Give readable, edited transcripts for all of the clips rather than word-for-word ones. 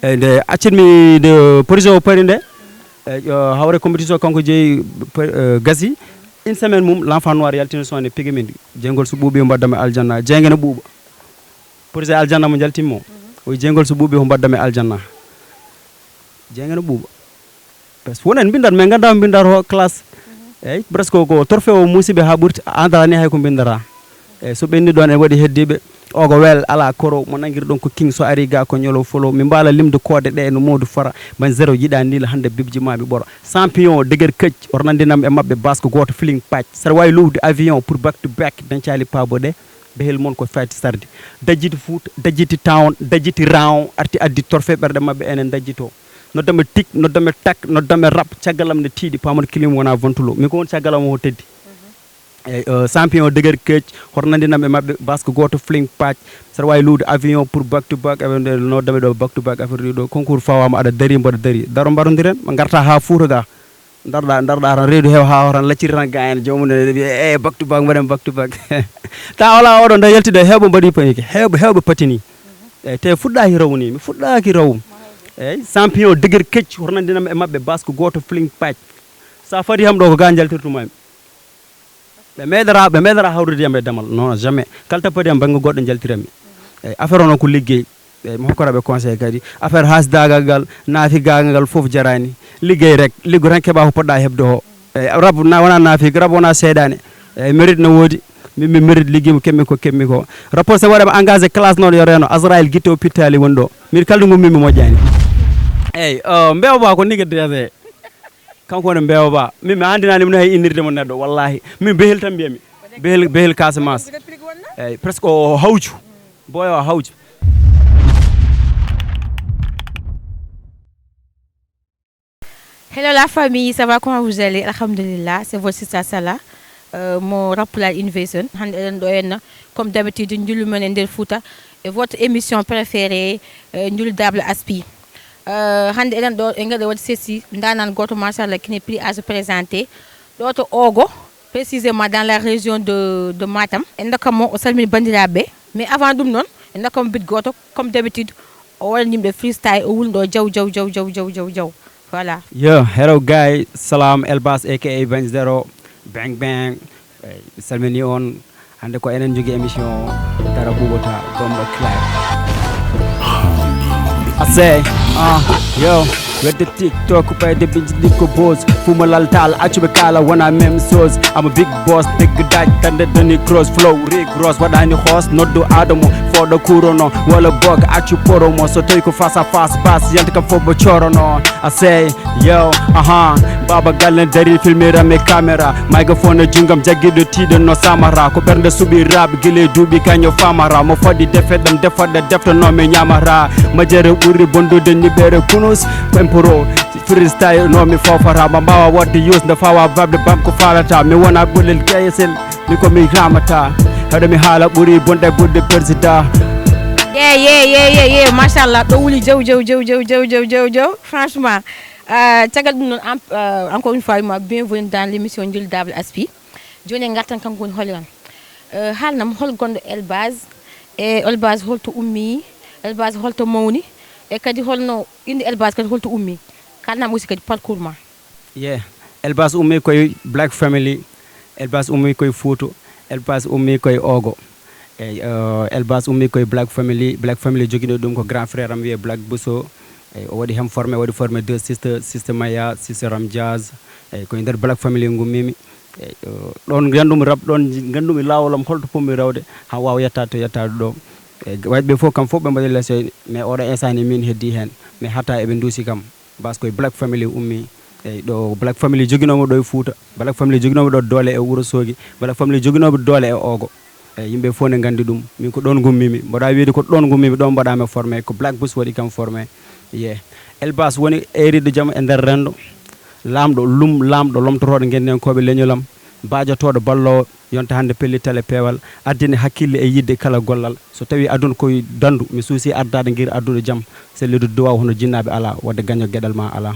nde accitmi de projet o pari nde hawre compétition kanko jeeyi gasi une semaine mum l'enfant noir yaltino sonde pigimin jeengol so ɓuuɓi o mbaddami aljanna jeengene ɓuuɓa projet aljanna mo jaltimmo o jeengol so ɓuuɓi o mbaddami aljanna jeengene ɓuuɓa par ce que wonen mbindat mais ganda mbindat ho classe eyyi presque ko torfe o musiɓe ha ɓurti andani hay ko mbindata eyyi so ɓenni ɗon en waɗi heddiɓe ogo wel ala koro mo nanguiri ɗon ko king so ari ga ko ñolo folo mi mbala limde koode ɗe no modou fara man zéro yiɗa nila hande bibji ma mi ɓora champion deguer kecc ornandinam e mabɓe basque goto fling patch saɗa wawi lowde avion pour back to back dañcali paabo ɗe behel mon ko fati sarde dajjiti fouta dajjiti town dajjiti round arti addi torfe ɓerɗe mabɓe enen dajjito noddame tik noddame tak noddame rap caggalam ne tiiɗi pamon kilim wona vontulo min ko won caggalam o teddi eyyi champion deguer kecc hornandinam e mabɓe basque goto fling patch saɗa wawi luwde avion pour back to back eɓe noddame ɗo back to back affaire ɗo concours fawama aɗa dari mboɗa dari daro mbarodiren ɓe garta ha Fouta ga darɗa tan reedu heew ha tan lacciri tan ga en jomum e back to back mbaɗen back to back ta wala oɗo nde yaltide hewɓe mbaɗi paniki hewɓe patini eyyi te fuɗɗaki rawni mi fuɗɗaki rawum eyyi champion deguer kecc hornandinam e mabɓe basque goto fling patch sa fadi ham ɗo ko ga jaltirtumami ɓe meeɗara hawrude yam e damal non jamais kala tappadi am banggue goɗɗo jaltirami eyyi affaire o noon ko liggey eyyi mi hokkoraɓe conseil kadi affaire hasdagal ngal naafigagal ngal foof jarani liggey rek liggo tan keeɓa ko poɗɗa hebde o eyyi rab wona naafig rab wona seeɗani eyyi mérite no woodi min mérite ligguima kemmi ko rapport so waɗama engagé classe noon yo reno Azraïl guitte o pittali woni ɗo min kalde gummimi moƴƴani eyyi mbewba ko niggadete kanko woni mbewba min mi andinanimo no hay innirde mo neɗɗo wallahi min behel tan mbiyami behel Casamance eyyi presque o hawju boyo o hawju. Hello la famille, ça va, comment vous allez? Alhamdulillah, c'est votre sister Salah, mon Rapoulal Invasion. Comme d'habitude, nous menons Fouta et votre émission préférée, nous Double Aspi. Hande eden do engade wadi sesi ndanan goto machallah qui n'est plus à se présenter l'autre Ogo précisément dans la région de Matam en ndakamo o salmini bandiraɓe mais avant ɗum noon en ndakamo bit goto comme d'habitude o waɗa yimɓe freestyle o wulɗo jaw voilà. Yo, hello guys, salam Elbas aka Bang Zero bang bang salmini on hande ko enen jogi émission dara ɓuɓota gomba clap. I say, yo, with the TikTok, pay the bitch Nico Boss, Fumalal Tal, Achubekala, when I mem sauce. I'm a big boss, big dad, Tandani cross flow, Rick Ross, what I know horse, not do Adamo, for the Kurono, Walla Bog, Achuporomo, so take a fast bass, Yantika for Bochorono. I say, yo, Baba Galen, Derry, filmera, me camera, microphone, Jingam, Jagido, Tida, no Samara, Coperne Subi Rab, Gile, Dubi, Kanyo Famara, Mofadi, Defed, them, Defed, the Defed, no me Yamara, Majere. Uri bondo de nibere kunus Pemporo freestyle no mi fofara Mambawa what the use the fawa vab the bam ko falata Mi wana bulil KSL Mi ko mi ramata Hada mi hala uri bonde budde persida Yeah Mashallah do wuli jaw Franchement tagal dum non encore une fois bienvenue dans l'émission Ndioul Double Aspi Joni ngartan kanko woni holon halnam hol gondo Elbas e Elbas holto ummi Elbas holto mawni e kadi holno indi Elbas kadi holto ummi kalnam aussi kadi parcours ma. Yeah, Elbas ummi koy Black Family, Elbas ummi koy Fouta, Elbas ummi koy Ogo. Elbas ummi koy Black Family jogino dum ko grand frère am wiye Black Bousso o wadi hem formé deux sister Maya, sister Ramjaz ko nder Black Family ngummimi don gandum rap don gandum lawolam holto pommi rawde ha waw yettato do wayɓe fof kam fof ɓe mbaɗi lesso mais oɗo instant min heddi hen mais hatta eɓe duusi kam parce que Black Family ummi eyyi ɗo Black Family joguinomo ɗo e Fouta Black Family joguinomo ɗo doole e Wourossogui Black Family joguinomo doole e Ogo eyyi yimɓe fof ne gandi ɗum min ko ɗon gummimi mbaɗa wiide ko ɗon gummimi ɗon mbaɗami formé ko Black Bus waɗi kam formé Elbas woni eriɗo jaam e nder rendo lamɗo lomtotoɗo gendenen koɓe leñolam bajotoɗo ballowo yonta hande pellital e peewal addine hakkille e yidde kala gollal so tawi aduna koye dandu mi suusi ardade guir addude jaam sellude duwaw hono jinnaɓe ala wadde gaño gueɗal ma ala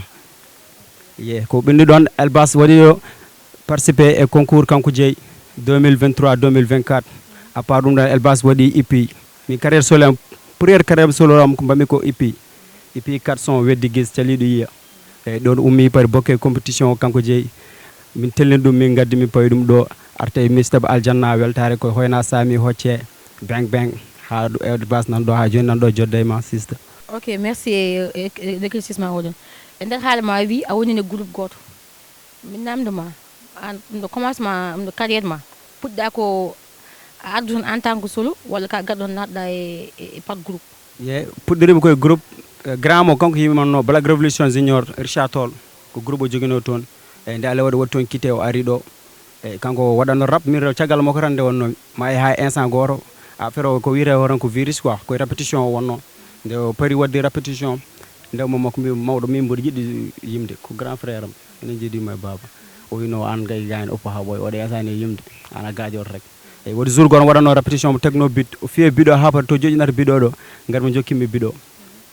ko ɓenni ɗon Elbas waɗi yo participé e concours kanko jeeyi 2023-2024 à part ɗum ɗon Elbas waɗi EP min carrière solo am première carrière solo am ko mbami ko EP et puis 400 weddi gis caliɗo yiya eyyi ɗon ummi par bokke compétition o kanko jeeyi min tellini ɗum min gaddi min pawi ɗum ɗo arte mistaba aljanna weltare koye hoyna sami hocce beng beng ha ɗo ewde bas nan ɗo ha joni nan ɗo jodde e ma sista. Ok, merci éclaircissement oɗon. E nder haala ma wi a woni ne groupe goto min namdoma ɗo commencement ɗo carrière ma puɗɗa ko a ardu toon en tant que solo walla ka garɗon natɗa e par groupe? ye puɗɗirimi koye groupe grand mo kanko yimanno Black Revolution Junior Richard Toll ko groupe o joguino toon eyyi nde Allah waɗi waɗi toon quitté o ari ɗo eyyi kanko waɗanno rap min rew caggal makko tan nde wonnomi ma e ha instant goto affaire o ko wiyete horan ko virus quoi koye répétition o wonno nde o paari wadde répétition nde mo makko mbi mawɗo min mboɗo jiɗɗi yimde ko grand frère am enen jeeɗima e baba o wino an gay gani oppo ha ɓoy oɗo yasani e yimde ana gaƴoto rek eyyi waɗi jour gono waɗanno répétition mo tekno bit o fiye biɗo ha pati to joƴinata biɗo ɗo garmi jokkimi biɗo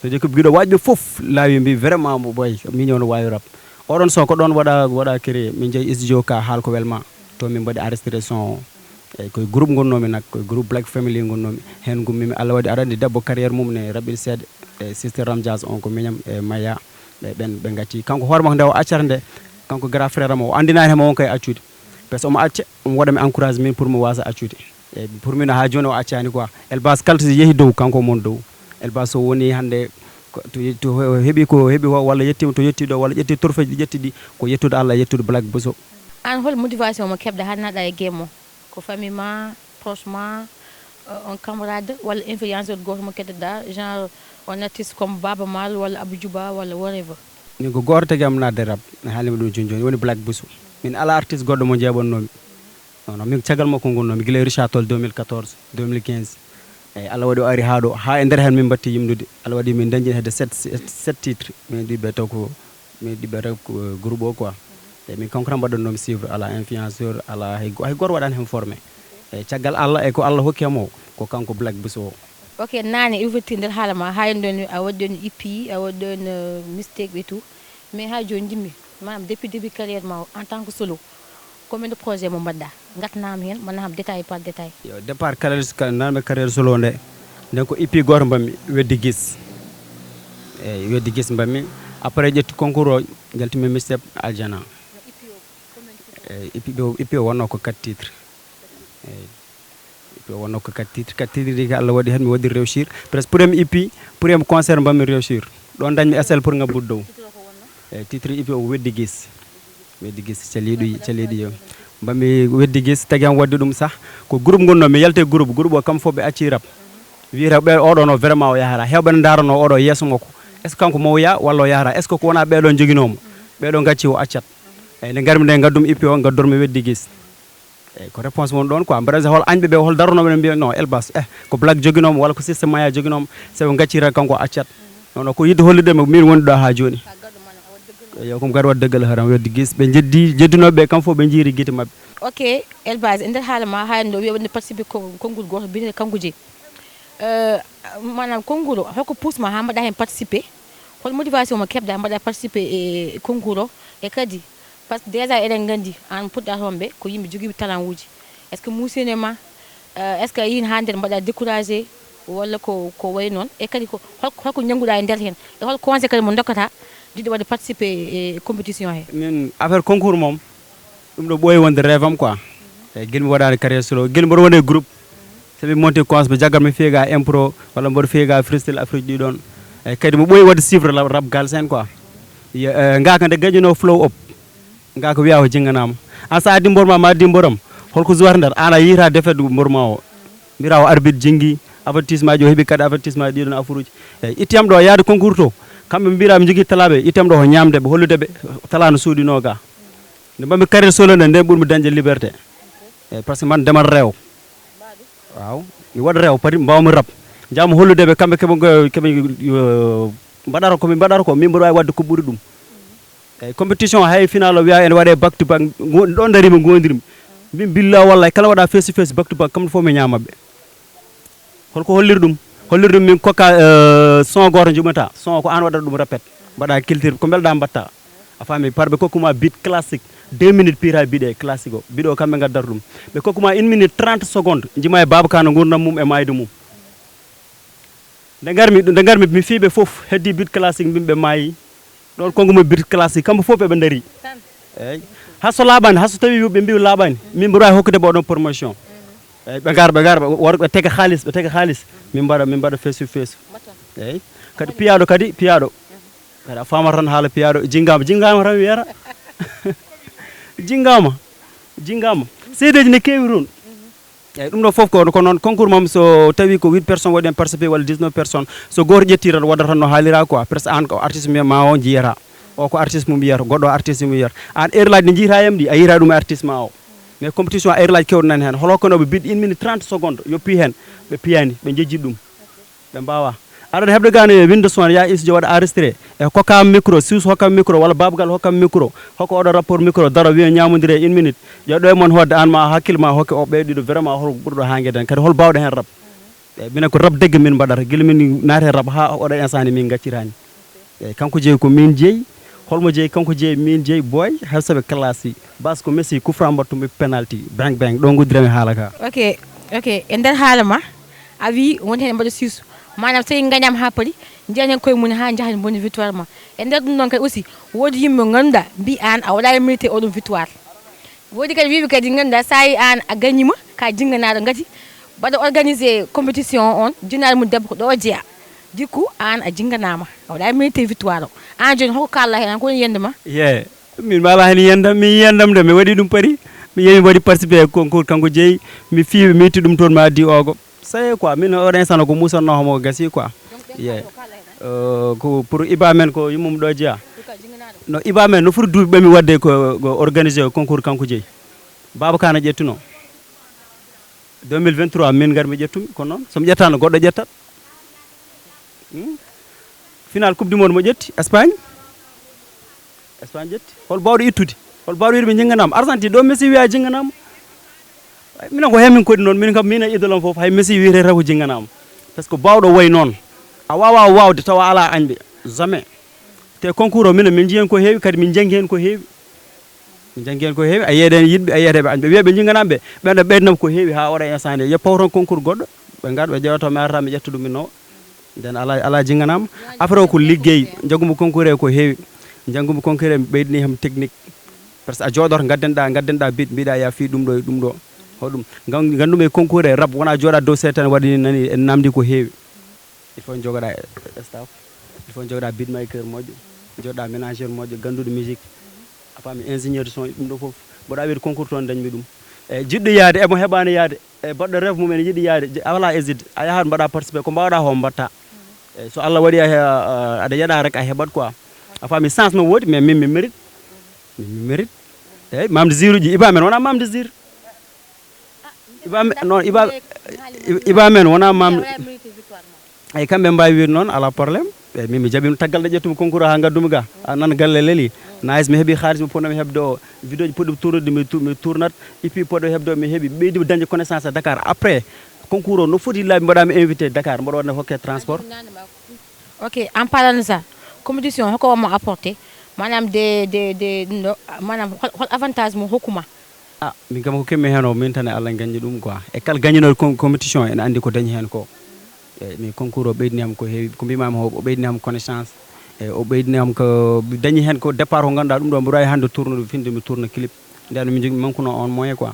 to jokki biɗo wajiɓe foof laawi mbi vraiment mo ɓoy min no wawi rap oɗon son ko ɗon waɗa créé min jeeyi studio ka haal ko welma to min mbaɗi enregistré son eyyi koye groupe gonnomi nak koye groupe Black Family gonnomi hen gummimi Allah waɗi aɗa andi debbo carrière mum ne raɓɓiɗi seeɗa e sister Ramdias on ko miñam e Maya ɓe gacci kanko hoore makko nde o accata nde kanko grand frère am o andinani hema won kay accude par ce que omo acca omo waɗami encourage min pour mi wasa accude eyyi pour min ha joni o accani quoi Elbas kalta so yeehi dow kanko mon dow Elbas so woni hande to heeɓi ko heeɓi walla yettima to yetti ɗo walla ƴetti torfeji ɗi ƴetti ɗi ko yettude Allah yettude Black Bousso. An hol motivation mo keɓɗa ha naɗa e game o ko famille ma proche ma on camarade walla influenceur goto mo kettoɗa genre on artiste comme Baba Mal walla Abou Djouba walla whatever? min ko goto tagui am nadde rap mi haalima ɗum joni joni woni Black Bousso min ala artiste goɗɗo mo jeeɓonnomi non min caggal makko gonnomi guila Richard Toll 2014 2015 eyyi Allah waɗi o ari ha ɗo ha e nder hen min batti yimdude Allah waɗi min dañi hedde 7 titres min ɗiɓe taw ko min ɗiɓe taw ko groupe o quoi eyyi min kanko tan mbaɗannomi suivre ala influenceur ala hay goto waɗani hen formé eyyi caggal Allah e ko Allah hokkemo ko kanko Black Bousso o. Ok, nane ouverture nder haala ma ha en ɗon a waɗi ɗon EP a waɗi ɗon mistake et tout mais ha joni jimmi manam depuis début carrière ma en tant que solo combien de projet mo mbaɗɗa gatnama hen manam détail par détail? yo départ nanɓe carrière solo nde nden ko EP goto mbammi weddi guis eyyi weddi guis mbammi après ƴetti concours o jaltimi mistep aljana eyyi EP o wonno ko 4 titres eyyi EP o wonno ko 4 titres ɗi Allah waɗi hen mi waɗi réussir presque premier EP premier concert mbammi réussir ɗon dañmi SL pour ngabbude dow eyyi titre EP o weddi guis caliɗo yo mbami weddi guis tagui am wadde ɗum sah ko groupe gonno mi yalte groupe o kam fof ɓe acci rap wiyata ɓe oɗo no vraiment o yahata hewɓe ne darano oɗo yesso makko est ce que kanko mawya walla o yahata est ce que ko wona ɓeɗo joguinomo ɓeɗo gacci o accat eyyi nde garmi nde gaddumi EP o gaddormi weddi guis eyyi ko réponse won ɗon quoi mbaɗa hol añɓe ɓe hol daronoɓe ne mbiya non Elbas ko Black joguinomo walla ko systéme Maya joguinomo saabu gaccira kanko accat non ko yidde hollidemi min woni ɗo ha joni yo kom gar wadde deggal haram weddi guis ɓe jeddinoɓe kam fof ɓe jiiri guite mabɓe. Ok, Elbas e nder haala ma ha en ɗo wiya wonde participé concours goto biyete kanko jeeyi manam concours o holko pousse ma ha mbaɗa hen participé hol motivation mo keɓɗa mbaɗa participé e concours o e kadi par ce que déjà eɗen gandi an puɗɗa toon ɓe ko yimɓe joguiɓe talent uji est ce que musine ma est ce que yin ha nder mbaɗa découragé walla ko way noon e kadi ko holko ñanguɗa e nder hen e hol conseil kadi mo dokkata jiɗi wadde participé e compétition he? min affaire concours mom ɗum ɗo ɓooyi wonde rêve am quoi eyyi guila mi waɗani carrière solo guila mboɗo woni groupe somi monté cons ɓe jaggat mi fiiga impro walla mboɗo fiiga freestyle Afrique ɗi ɗon eyyi kadi mo ɓooyi wadde suivre rap Galsen quoi ngaka nde gaƴino flow up ngaka wiya ko jingganama an sa addi mborma ma addi mboram holko jouwata nder an a yiita défaite mborma o mbira o arbitre jingui avertissement ji o heeɓi kadi avertissement ɗiɗon affaire uji eyyi ittiyam ɗo yaade concours to kamɓe mbira mi jogui talaɓe ittiyam ɗo ko ñamdeɓe holludeɓe tala no suuɗino ga nde mbami carrière solo nde nden ɓuurmi dañde liberté eyyi par ce que man ndemal rew waaw mi waɗa rew pari mbawmi rap jamo holludeɓe kamɓe keɓe mbaɗata komi mbaɗata ko min mboɗo wawi wadde ko ɓuuri ɗum eyyi compétition hay final o wiya ene waɗe back to back ɗon darimi godirmi min billah wallay kala waɗa face to face back to back kamɓe fof mi ñamaɓe holko holliri ɗum min kokka son goto jumata son ko an waɗata ɗum répète mbaɗa culture ko belɗa mbatta a faami par ɓe kokkuma beat classique 2 minutes pire biɗe classique o biɗo kamɓe gaddata ɗum ɓe kokkuma 1 minute 30 secondes jima e Baba Kane gurdam mum e mayde mum nde garmi mi fiiɓe fof heddi bit classique mbimɓe maayi ɗon konngumi bit classique kamɓe fof ɓeɓe daari eyyi haso laaɓani haso tawi ɓe mbi laaɓani min mbiɗa wawi hokkude ɓoɗon promotion eyyi ɓe gara worɓe tega haalis min mbaɗa face to face eyyi kadi piyaɗo kadi kadi a famata tan haala piyaɗo jinggama tan wiyata jinggama seedeji ne kewi toon eyyi ɗum ɗo foof ko noon concours mam so tawi ko 8 personnes waɗi hen participé walla 19 personnes so goto ƴetti tan waɗata tan no haalira quoi presque an ko artiste ma o jiyata o ko artiste mum yiyata goɗɗo artiste mum yiyata an heure laji ɗi jiita yam ɗi a yiyata ɗum e artiste ma o mais compétition heure laji kewɗo nani hen holokkanoɓe bid 1 minute 30 secondes yoppi hen ɓe piyani ɓe jejjit ɗum ɓe mbawa aɗa heɓde gane winde son ya studio waɗa enregistré e hokkama micro sus hokkama micro walla babagal hokkama micro hokko oɗo rapport micro daro wiya ñamodire 1 minute ƴeɗɗo e moon hodde an ma hakkille ma hokke o ɓeyɗiɗo vraiment hol ɓurɗo hanguede hen kadi hol bawɗo hen rab eyyi minen ko rab deggue min mbaɗata guila min naati e rab ha oɗo instant ni min gaccirani eyyi kanko jeeyi ko min jeeyi holmo jeeyi kanko jeeyi min jeeyi boy hay soɓe classe bas ko messi coufra mbattumi penalty bang ɗo guddirami haala ka ok e nder haala ma a wi woni hen mbaɗa susu manam so gañama ha paari jiyanen koye mum ha jahan bonni victoire ma e nder ɗum noon kadi aussi woodi yimɓe ganduɗa mbi an a waɗani mérité oɗum victoire woodi kadi wiɓe kadi ganduɗa sa yi an a gagnima ka jingganaɗo gati mbaɗa organisé compétition on jinnaɗo mum debbo ko ɗo jeeya dikku an a jingganama a waɗani mérité victoire o an joni holko kallah hen an ko woni yendema ye min mala hen yendam min yendam de mi waɗi ɗum paari mi yeehi mi waɗi participé e concours kanko jeeyi mi fiiɓe mi itti ɗum toon mi addi ogo c'est quoi min oɗo instant ko musanno homo gasi quoi ye ko pour iba men ko yummum ɗo jeeya no iba men no foti duuɓi ɓami wadde ko organisé concours kanko jeeyi baba kana ƴettuno 2023 min garmi ƴettumi ko noon somi ƴettano goɗɗo ƴettat final coupe du monde mo ƴetti Espagne ƴetti hol bawɗo ittude hol bawɗo wiide ɓe jingganama Argentine ɗo Messi wiya jingganama minen ko hemin kodi noon min kam min e idole am foof hay Messi wiyete tan ko jingganama par ce que bawɗo way noon a wawa wawde tawa ala añɓe jamais te concours o minen min jiihen ko heewi kadi min janggi hen ko heewi a yeeɗe hen yiɗɓe a yeeteɓe añɓe wiya ɓe jingganama ɓe ɓeydnam ko heewi ha oɗo instant nde yeppaw toon concours goɗɗo ɓe gaɗa ɓe ƴewata mi arata mi ƴetta ɗum min nawa nden ala jingganama après o ko liggey jaggumo concours e ko heewi janggumo concours e mi ɓeydani hem technique par ce que a jooɗoto gaddenɗa bit mbiɗa ya fi ɗum ɗo e ɗum ɗo hoɗum gandumi e concours e rab wona jooɗa dow seeɗa tan waɗi nani en namdi ko heewi il faut jogoɗa staff il faut jogoɗa beatmaker moƴƴo jogoɗa ménageur moƴƴo ganduɗo musique a faami ingénieur son ɗum ɗo foof mboɗa wiide concours toon dañmi ɗum e jiɗɗo yaade emo heɓani yaade e baɗɗo rêve mum ene yiiɗi yaade wala héside a yahat mbaɗa participé ko mbawɗa ho mbatta eyyi so Allah waɗi aɗa yaɗa rek a heɓat quoi a faami chance no woodi mais min mi mérite eyyi mamde zir uji iba men wona mamde zir iba men wona mamde eyyi kamɓe mbawi wiide noon ala probléme eyyi min mi jaɓima taggal ɗe ƴettumi concours ha gaddumi ga a nan galle leeli nayis mi heeɓi haalis mi ponnomi heɓde o vidéo ji poɗɗi tournude mi tournat et puis poɗɗo heɓde o mi heeɓi ɓeydimi dañde connaissance à Dakar après concours o no foti laaɓi mbaɗami invité Dakar mbaɗa waɗa hokke transport ok en parlant de ça compétition hoko wamo apporté manam de ɗum ɗo manam hol avantage mo hokkuma min kam ko kemmi hen o min tan e Allah gañi ɗum quoi e kala gañinoɗo compétition ene andi ko dañi hen ko eyyi min concours o ɓeydini ham ko heewi ko mbimami o ɓeydini ham connaissance e o ɓeydini ham ko dañi hen ko départ ko ganduɗa ɗum ɗo mboɗo wawi hande tournude finde mi tourna clip nden min jogui manque no on moyen quoi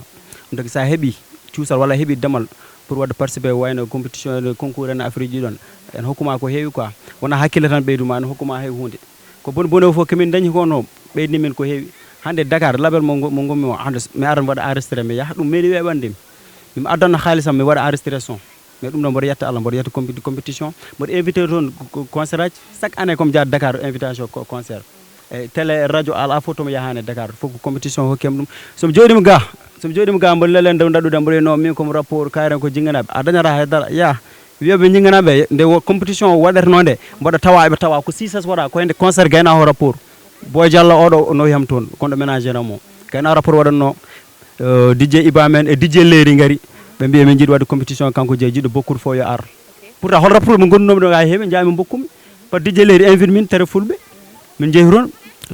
ɗum tagui sa heeɓi cuusal walla heeɓi damal pour wadde participer wayno compétition e concours en Afrique ji ɗon en hokkuma ko heewi quoi wona hakkille tan ɓeyduma en hokkuma hay hunde ko boni boni o foof komin dañi kono ɓeydini min ko heewi hande Dakar label mo gommi o hande mi ara mi waɗa enregistré mi yaaha ɗum meeɗi weɓandemi mimi addanno haalisam mi waɗa enregistré son mais ɗum ɗo mboɗo yetta Allah mboɗo yetta compétition mboɗo invité toon concert aji chaque année comme jaade Dakar invitation concert e télé radio ala fof tomo yahani Dakar fof ko compétition hokkema ɗum somi jooɗima ga mboɗo lelen dow daɗɗude mboɗo no min komi rapport kayren ko jingganaɓe a dañata haydara ya wiyaɓe jingganaɓe nde compétition waɗatno nde mboɗo tawa eɓe tawa ko 6 waɗa ko hende concert gayna ho rapport Boy Diallo oɗo nowi ham toon konɗo ménagére mo gayna rapport waɗatno DJ Iba men e DJ Leeri gari ɓe mbiya min jiiɗi wadde compétition kanko jeeyi jiɗɗo bokkude fo yo ar pourtant hol rapport mo gonnunomi ɗo ha heewi jaami bokkumi par DJ Leeri invite min tere fulɓe min jeehi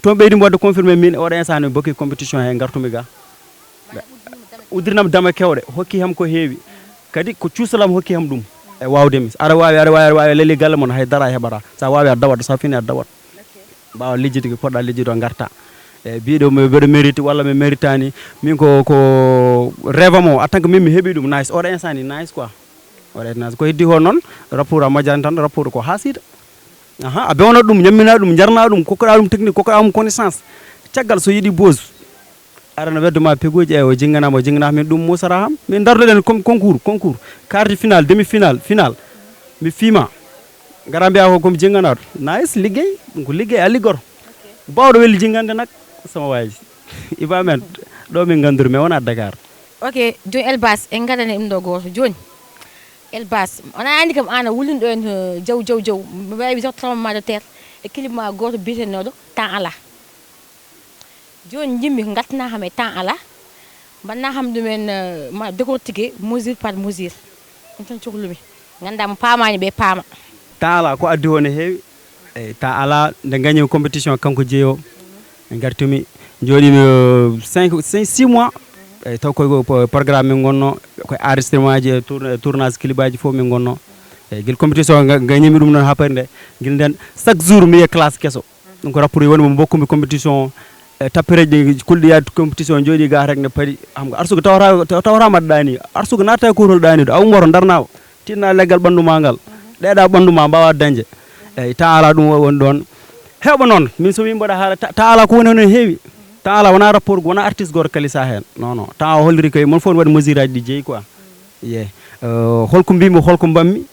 toon ɓeydimi wadde confirmé min oɗo instant mi bokki compétition he gartumi ga uddirinam dama kewɗe hokki ham ko heewi kadi ko cuusalam hokki ham ɗum e wawdemi aɗa wawi leli galle mon haydara heɓata sa wawi a dawat sa fini a dawat mbawa lijjide ko poɗɗa lijjido garta e biɗo mbeɗo mérite walla mi méritani min ko rêve mo en tant que min mi heeɓi ɗum nice oɗo instant ni nice quoi oɗo nice ko heddi ko noon rapport a majjani tan rapport ko hasida a bewnat ɗum ñammina ɗum jarna ɗum kokkoɗa ɗum technique kokkoɗa ɗum connaissance caggal so yiiɗi bose arana wedduma pegoji o jingganama min ɗum musara ham min dardoɗen comme concours quart final demi final mi fiima gara mbiya ko komi jingganaɗo nice liggey ɗum ko liggey a liggoro bawɗo welli jinggande nak sama waji iba men ɗo min gandori mais wona Dakar. Ok joni Elbas en gadane ɗum ɗo goto joni Elbas ona andi kam an a wulinɗo en jaw mi wawi sax tremblement de terre e clip ma goto biyetenoɗo temps ala joni jimmi ko gattana ham e temps ala mbanna ham ɗumen ma décortiquer mesure par mesure ɗum tan cohlumi ganda mo paamani ɓe paama temps ala ko addi on e heewi eyyi temps ala nde gañi compétition kanko jeeyo en gartumi jooɗimi 6 mois eyyi taw koye programme min gonno koye enregistrement ji e tournage clip aji fof min gonno eyyi guel compétition gañimi ɗum noon haapari nde guel nden chaque jour mi yiya classe kesso ɗum ko rapport woni mo bokkumi compétition tappereji kulɗi yaade compétition jooɗi ga rek ne paadi xam nga arsugo tawrama ɗo ɗani arsugo natta e kotol ɗani ɗo a ummoro darnawo tinna leggal ɓanduma ngal ɗeɗa ɓanduma mbawa dañde eyyi temps ala ɗum woni ɗon heɓa noon min somi mbaɗa haala temps ala ko woni hen heewi temps ala wona rapport wona artiste goto kalisa hen non temps o holliri koye mon fof waɗi mesure aji ɗi jeeyi quoi ye holko mbimi holko mbanmi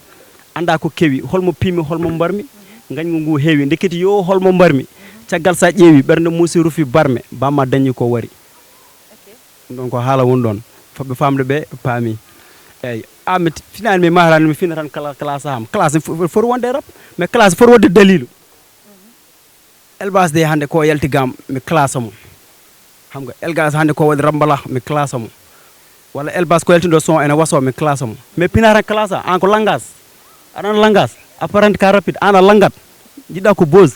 anda ko kewi holmo piimi holmo mbarmi gañgu ngu heewi dekkiti yo holmo mbarmi caggal sa ƴeewi ɓernde muusi rufi barme bamma dañi ko wari ɗum ko haala woni ɗon foɓɓe famde ɓe paami eyyi mi finani mi mahrani mi fina tan classe am classe foti wonde rap mais classe foti wonde dalilu Elbas de hande ko yaltigam mi classe mo xam nga Elgas hande ko waɗi rambala mi classe mo walla Elbas ko yaltindo son ene waso mi classe mo mais pina tan classe an ko langage aɗa langage apparente ka rapide an a langat jiɗɗa ko bose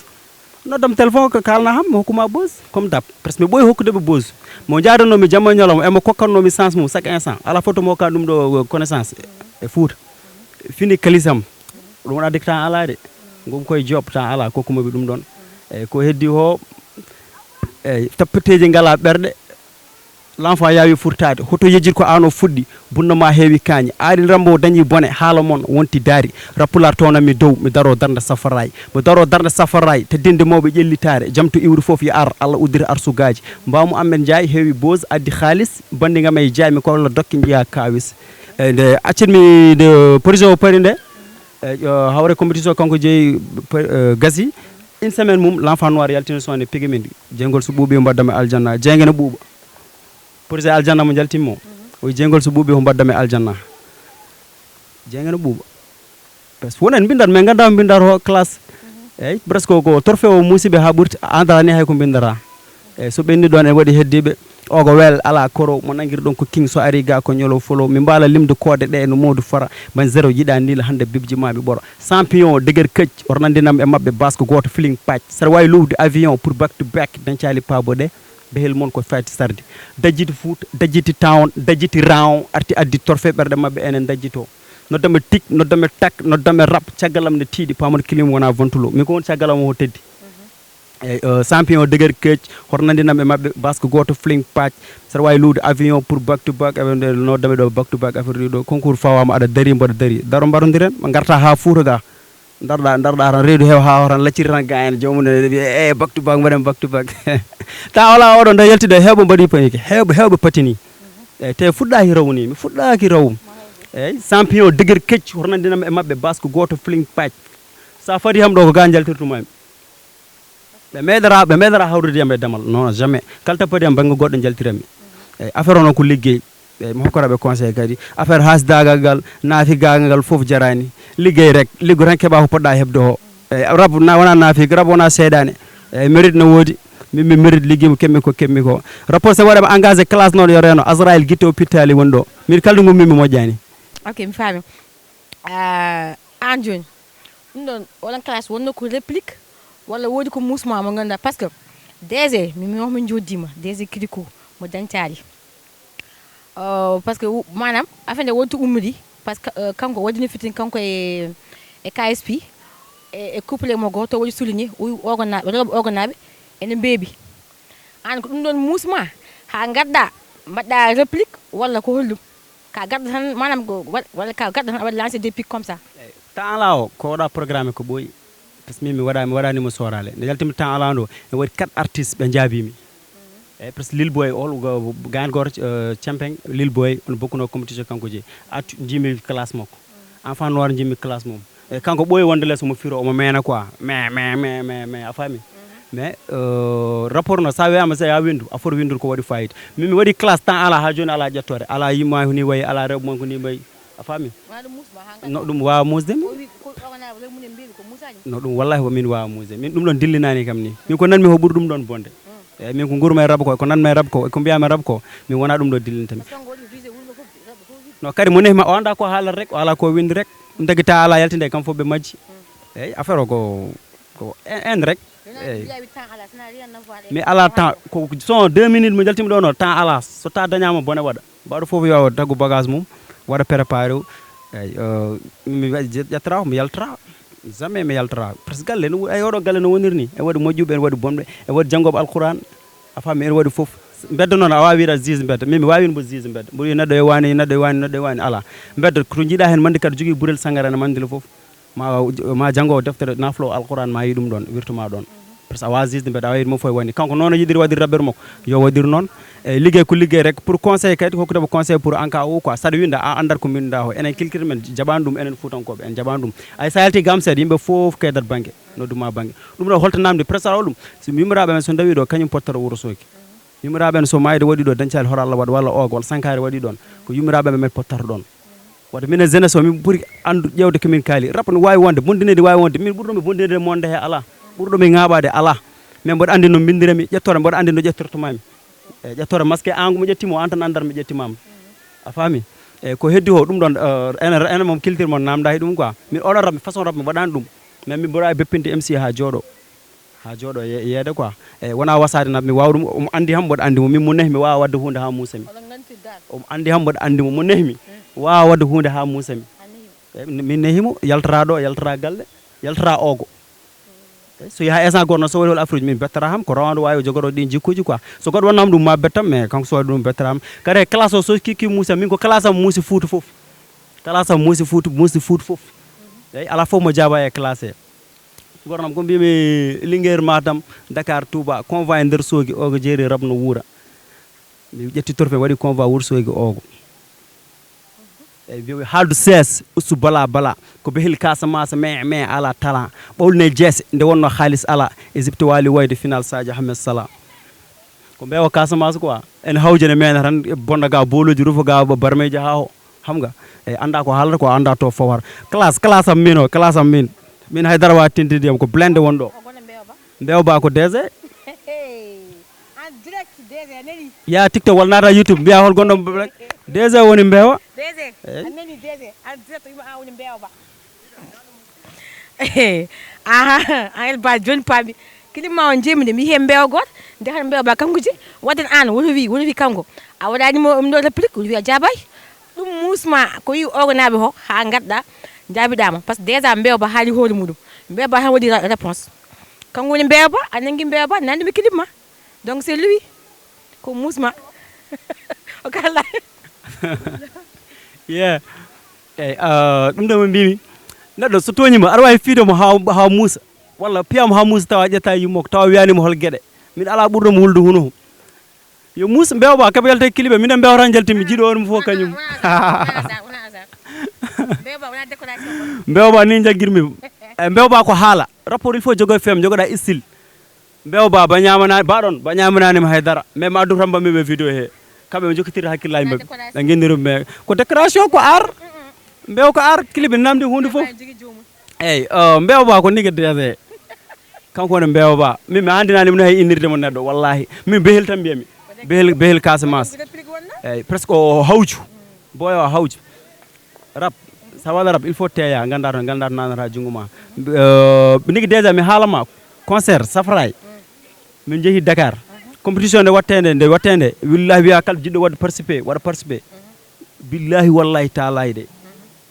noddam téléphone ko kalna ham mi hokkuma bose comme dab presque mi ɓooyi hokkudeɓe bose mo jadanomi jamma e ñalawma emo kokkannomi sens mum chaque instant ala photo mo ka ɗum ɗo connaissance e Fouta fini kalisam ɗum wona dik temps ala de gom koye job temps ala kokkumoɓe ɗum ɗon eyyi ko heddi ho eyyi tappeteji ngala ɓerɗe l'enfant yawi furtade hoto yejjid ko an o fuɗɗi bunnama heewi kañi ari rambo dañi bone haala moon wonti daari rappular tonami dow mi daro darde safarayi mi daro darde safarayi teddinde mawɓe ƴellitare jamto iwri foof yo ar Allah uddiri arsugaji mbawmo amen Ndiaye heewi bose addi haalis bandigam e Ndiaye mi kolla dokke jiiya kawis nde accitmi nde projet o paari nde hawre compétition kanko jeeyi gasi une semaine mum l'enfant noir yaltini son e pigi min jeygol so ɓuuɓi mbaddami aljanna jeygene ɓuuɓa projet aljanna mo jaltimmo o jeygol so ɓuuɓi ko mbaddami aljanna jeygene ɓuuɓa par ce que wonen bindat mais ganda ko bindata classe eyyi presque ko trophée o musiɓe ha ɓurti andani hay ko bindata eyyi so ɓenni ɗon en waɗi heddiɓe o ko wel ala koro mo nanguiri ɗon ko king so ari ga ko ñolo folo min mbala limde koode ɗe no Modou Fara ban zéro yiɗa nila hande bibji maɓe ɓoora champion deguer kecc oto nandinam e mabɓe basque goto feeling patch saɗa wawi lowde avion pour back to back dañcali paabo ɗe behel mon ko fati sarde dajjiti Fouta dajjiti town dajjiti round arti addi trophée ɓerɗe mabɓe enen dajjito noddame tik noddame tak noddame rap caggalam ne tiiɗi pamon kilim wona vontulo min ko won caggalam o teddi eyyi champion deguer kecc hoto nandinam e mabɓe basque goto fling patch saɗa wawi lowde avion pour back to back eɓe noddame ɗo back to back affaire ɗi ɗo concours fawama aɗa dari mbaɗa dari daro mbarodiren ɓe garta ha Fouta ga darɗa tan reedu heew ha tan lacciri tan ga en jomum e back to back mbaɗen back to back ta wala oɗo nde yaltide heewɓe mbaɗi panike heewɓe patini eyyi te fuɗɗaki rawni mi fuɗɗaki rawum eyyi champion deguer kecc hoto nandinam e mabɓe basque goto fling patch sa fadi ham ɗo ko ga jaltirtumami ɓe meeɗara hawrude yam e damal non jamais kala tappadi am banggue goɗɗo jaltiranmi eyyi affaire o noon ko liggey eyyi mi hokkoraɓe conseil kadi affaire hasdagal ngal naafigagal ngal foof jarani liggey rek liggo tan keeɓa ko poɗɗa hebde o eyyi rab wona naafiga rab wona seeɗani eyyi mérite no woodi min mérite ligguima kemmi ko rapport so waɗama engagé classe noon yo reno Azraïl guitte o pittali woni ɗo min kalde gummimi moƴƴani ok mi faami an joni ɗum ɗon oɗon classe wonno ko réplique walla woodi ko musma mo ganduɗa par ce que DG min joddima DG Kirikou mo dañcali par ce que manam affaire nde wonto ummidi parce que kanko wadini fitin kanko e KSP e couple mo goto wadi souligner organaɓe ene beebi an ko ɗum ɗon musma ha gadda mbaɗɗa réplique walla ko hollum ka gadda tan manam walla ka gadda tan awaɗa lancé des pics comme ça temps ala o ko waɗa programme ko ɓooyi par ce que min mi waɗanimo sorale nde yaltimi temps ala ndo e waɗi 4 artistes ɓe jaabimi eyyi par ce que Lil Boy gayan goto Cempeng Lil Boy on bokkuno compétition kanko jeeyi attu jimi classe makko enfant noir jimi classe mum e kanko ɓooyi wonde less omo firo omo mena quoi mais a faami mais rapport no sa wiyama sa ya windu a foti windude ko waɗi fayida min mi waɗi classe temps ala ha joni ala ƴettore ala yimma ni wayi ala rewɓe mon ko ni wayi a faami no ɗum wawa musdemi no ɗum wallahi min wawa musde min ɗum ɗon dillinani kam ni min ko nanmi ko ɓuuri ɗum ɗon bonde eyyi min ko gurma e rab ko nanmi e rab ko mbiyami rab ko min wona ɗum ɗo dillintami no kadi mo nehima o anda ko haalat rek o ala ko windi rek dagui ta ala yaltinde kam fof ɓe majji eyyi affaire o ko en rek eyyi mi ala temps ko son 2 minutes mo jaltimi ɗo no temps ala so ta dañama bone waɗa mbaɗo foof yo taggu bagage mum waɗa préparé eyyi mi ƴettata mi yaltata jamais mi yaltata par ce que galle e oɗo galle no woniri ni e waɗi moƴƴuɓe en waɗi bonɓe e waɗi janggoɓe alquran a faami en waɗi foof bedda noon a wawi wiide juge bedda min mi wawino mbo juge bedda mboɗo wi neɗɗo e wani neɗɗo e wani neɗɗo e wani ala bedda ko jiiɗa hen mandi kadi jogui ɓuurel sangara ne mandila foof ma janggowo deftere naflo alquran ma yi ɗum ɗon wirtuma ɗon par ce que a wawa juge bedda a wawi mo fo e wani kanko noon o yiɗiri waɗir rabbere makko yo waɗir noon e liggey ko liggey rek pour conseil kadi hokkudeɓe conseil pour en cas o quoi saɗa winda a andat ko mbinda o enen kilkiti men jaɓani ɗum enen fuutankoɓe en jaɓani ɗum ay sa yalti gam seeɗa yimɓe foof kaydat banggue nodduma banggue ɗum ɗo holto namde presque o ɗum so yummiraɓe men so dawi ɗo kañum pottata Wourossogui yummiraɓe en so mayde waɗi ɗo dañcali horo Allah waɗa walla oga walla sankari waɗi ɗon ko yummiraɓe men pottata ɗon wadde minen jeunesse o min ɓuuri andu ƴewde komin kaali rap no wawi wonde bondinede wawi wonde min ɓuurɗomi bondinede monde he ala ɓuurɗomi ŋaɓade ala min mboɗo andi no bindiremi ƴettore mboɗo andi no ƴettortomami eyyi ƴettore masque an mo ƴettimo an tan andata mi ƴettimama a faami eyyi ko heddi ho ɗum ɗon ene moom culture mon namda e ɗum quoi min oɗon rap façon rap mi waɗani ɗum mais min mboɗa beppinde MC ha jooɗo yeede quoi eyyi wona wasade nab mi wawa ɗum omo andi ham mboɗo andimo min mo nehi mi wawa wadde hunde ha musami omo andi ham mboɗo andimo mo nehmi wawa wadde hunde ha musami eyyi min nehimo yaltara ɗo yaltara galle yaltara ogo so yaha essence goto noon so waɗi hol Afrique min bettata ham ko rawandu wawi jogoɗo ɗin jikkuji quoi so goɗɗo wonnama ɗum ma bettam mais kanko so waɗi ɗum bettata ham kadi classe o so kikki muusi min ko classe am muusi Fouta foof classe am muusi Fouta foof eyyi ala foof mo jaaba e classe he goto nam ko mbimi Linguére Matam Dakar Touba convoi e nder Sogui ogo jeeri rab no wuura mi ƴetti torfe waɗi convoi Wourossogui ogo eyyi mbiyomi haaldu sees ustu bala ko beheli Casamance mais ala talent ɓawlune jeese nde wonno haalis ala Égypte wali wayde final Sadio Ahmed Salah ko mbewa Casamance quoi en hawjene men tan bonda ga boloji rufa ga barmeji ha o hamga eyyi anda ko haalata ko anda to fowar classe am min o classe am min haydara wawi tentidiyam ko blende wonɗo mbewba ko DG ya TikTok walla nata YouTube mbiya hol gonɗo DG woni mbewa anani DG an direct yima an woni mbewba aha an ba joni paami kilima on jemide mi he mbewa goto nde han mbewba kanko je wadden an wono wi kanko a waɗanimo ɗum ɗo réplique wi a jaabay ɗum musma ko wi organaɓe ho ha gadɗa jaabiɗama par ce que déjà mbewba haali hoore muɗum mbewba han waɗi réponse kanko woni mbewba a nangui mbewba nandimi kilima donc c'est lui ko musma o kala yeah eyyi ɗum ɗo mo mbimi neɗɗo so toñima aɗa wawi fiidemo ha muusa walla piyamo ha muusa tawa ƴetta yummoko tawa wiyanimo hol gueɗe min ala ɓurɗomo hulde hunohu yo muusa mbewba kaɓe yalte kiliɓe minen mbewata jaltimi jiiɗo onmo fof kañum mbewba ni jagguirmi mbewba ko haala rapport il faut jogoye fem jogoɗa style mbewba ba ñamananima haydara mais ma addu tan mbammiɓe vidéo he kamɓe ɓe jokkitiri hakkillaji mabɓe ɓe guindirumi ko décoration ko art mbew ko art clip namdi hunde foof eyyi mbewba ko nigue DG kanko woni mbewba min mi andinanimo no hay innirde mo neɗɗo wallahi min behel tan mbiyami behel Casamance eyyi presque o hawju boyo o hawju rap sa waɗa rap il faut teeya ganda to nanata junggo ma nigue déjà mi haalama concert Safray min jeehi Dakar compétition nde wattede billahi wiya kala jiɗɗo wadde participé waɗa participé billahi wallahi taalayi de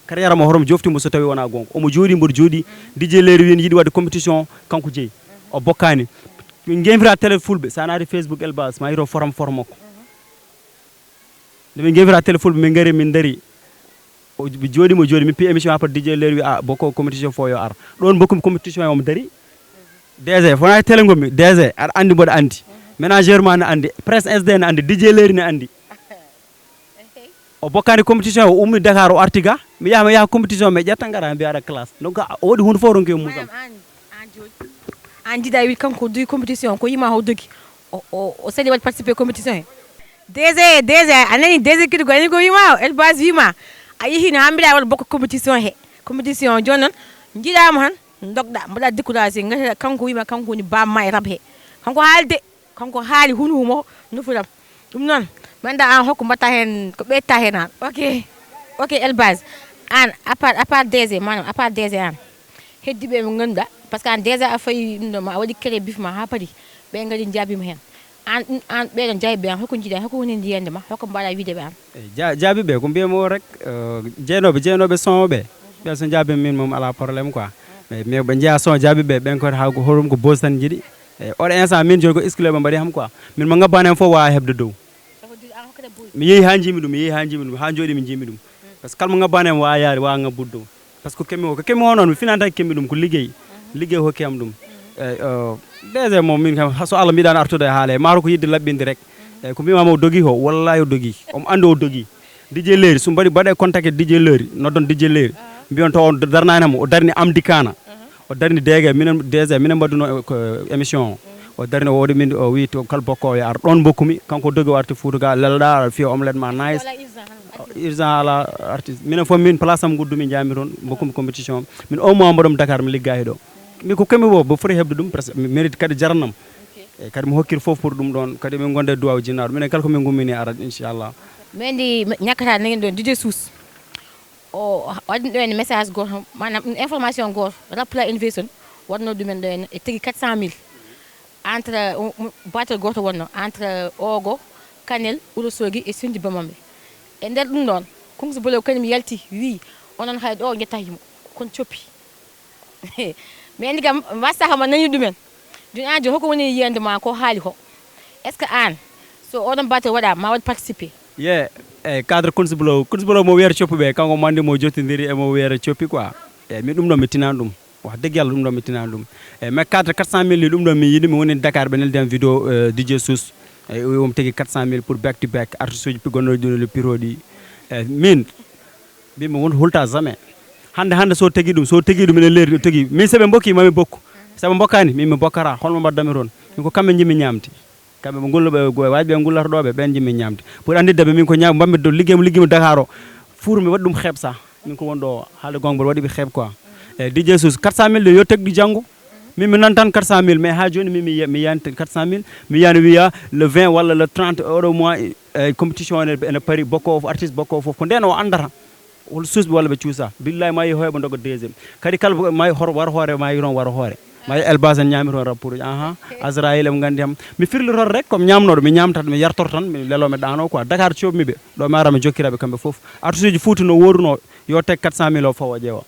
carrière mo horom jofti mo so tawi wona gonga omo jodi mbodo jodi DJ Leeri win yidi wadde compétition kanko jeyi o bokkani min gemvira télé fulbe sa naati Facebook Elbas ma yiro forum formako de min gemvira télé fulbe min ngari min dari o jodi mo jodi mi pi émission après DJ Leeri wi a bokko compétition fo yo ar don bokkum compétition o mo dari DG fona télé ngommi DG ar andi mbodo andi ménageur ma na andi presse SD na andi DJ Leeri na andi o bokkani compétition o ummi Dakar o artiga mi yaha mi yaha compétition me ƴetta ngara mbiya aɗa classe donc o waɗi hunde fof ronke musam an jiɗa wi kanko duyi compétition ko yima haw dogi o saɗi waɗi participé compétition he DG a nani DG kiɗi go ani ko wima Elbas wima a yehino ha mbiɗa waɗa bokka compétition he compétition joni noon jiɗama han dogɗa mbaɗa découragé gati kanko wima kanko woni bamma e rab he kanko haalde kanko haali hunuhumo nufuram ɗum noon manda an hokko mbatta hen ko ɓeyta hen an ok Elbas an à part DG manam à part DG an heddiɓe mo ganduɗa par ce que an déjà a fayi ɗum ɗo ma a waɗi créé bif ma ha paari ɓe gadi jaabima hen an ɓeɗon jaabiɓe an hokko jiiɗa hokko woni ndiyande ma hokko mbaɗa wideɓe an jaabiɓe ko mbiyamo rek jeenoɓe son ɓe ɓe so jaabima min mom ala probléme quoi mais ɓe jeeya son jaabiɓe ɓen koto ha horum ko bose tan jiiɗi oɗo instant min joni ko exclure ɓe mbaɗi ham quoi min mo ngabbani hen fof wawa hebde dow mi yeehi ha jimi ɗum ha jooɗi mi jimi ɗum par ce que kala mo ngabbani hen wawa yaade wawa ngabbude dow par ce que ko kemmi o noon mi finanta kemmi ɗum ko liggey hokki am ɗum DG moom min kam so Allah mbiɗani artude e haala maaro ko yidde laɓɓinde rek ko mbimama o dogi o wallahi o dogi omo andi o dogi DJ Leeri so mbaɗe contact e DJ Leeri noddon DJ Leeri mbiyon to on darnanimo o darni Amdi Kana o darni DG minen DG minen mbaɗuno émission o darni o waɗi min o wi to kala bokko yo ar ɗon bokkumi kanko dogi o arti Fouta ga lelɗa aɗa fiya omelette ma nice urgent ala artiste minen fof min place am guddumi jami toon bokkumi compétition min au mois mbaɗom Dakar mi liggayi ɗo mi ko kemi bo foti hebde ɗum presque mi mérite kadi jarannam e kadi mi hokkir fof pour ɗum ɗon kadi min gonde duwaw jinnaɗo minen kala komin gummini arat inchallah min ndi ñakkata nanguen ɗon DJ Sous o waɗi ɗo hen message goto manam information goto Rappla Innovation wonno ɗumen ɗo hen e tigui 400 000 entre batel goto wonno entre Ogo Kanel Ourossogui e Sindi Bamamɓe e nder ɗum ɗon Kungsi Bolo kañum yalti wi onon hay ɗo jettahimo kon coppi mais andi kam wasaka ma nani ɗumen joni an joni hokko woni yiyande ma ko haali ko est ce que an so oɗon batel waɗa ma waɗi participé eyyi cadre Kungsi Bolo mo wiyata coppi ɓe kanko mo andi mo jottodiri emo wiyata coppi quoi eyyi min ɗum ɗon mi tinani ɗum wax dëgg yalla ɗum ɗon mi tinani ɗum eyyi mais cadre 400 000 ɗum ɗon mi yiiɗi mi woni Dakar ɓe neldi hen vidéo DJ Sous eyyi omo tigui 400 000 pour back to back artiste uji gonnoɗi ɗo le piro ɗi min mbimi won hulta jamais hande so tagui ɗum ene leeri tagui min seɓe bokki mami bokku saɓe bokkani min mi bokkata holmo mbaddami toon min ko kamɓe jimmi ñamde kamɓe ɓe gulloɓe waji ɓe gullata ɗoɓe ɓen jimmi ñamde pour andiddeɓe min ko ñam mbammi do ligguimo Dakar o four mi waɗi ɗum xeeb sa min ko wonɗo haalde gonga mboɗo waɗiɓe xeeb quoi eyyi DJ Sous 400 000 ɗe yo tagɗi janggo min mi nan tan 400 000 mais ha joni min mi yani 400 000 mi yani wiya le 20 walla le 30 oɗo mois compétition ene paari bokko of artiste bokko fof ko nden o andata hol susɓe walla ɓe cuusa billahi ma yi hoyɓe doga deuxiéme kadi kala ma war hoore ma yi toon wara hoore ma yi Elbas en ñaami toon rapport uji Azraïl em gandi ham mi firlitor rek comme ñamnoɗo mi ñamtat mi yartor tan mi lelomi ɗano quoi Dakar coɓmi ɓe ɗo mi ara mi jokkiraɓe kamɓe foof artiste uji Fouta no woruno yo teg 400 000 o fawa ƴeewa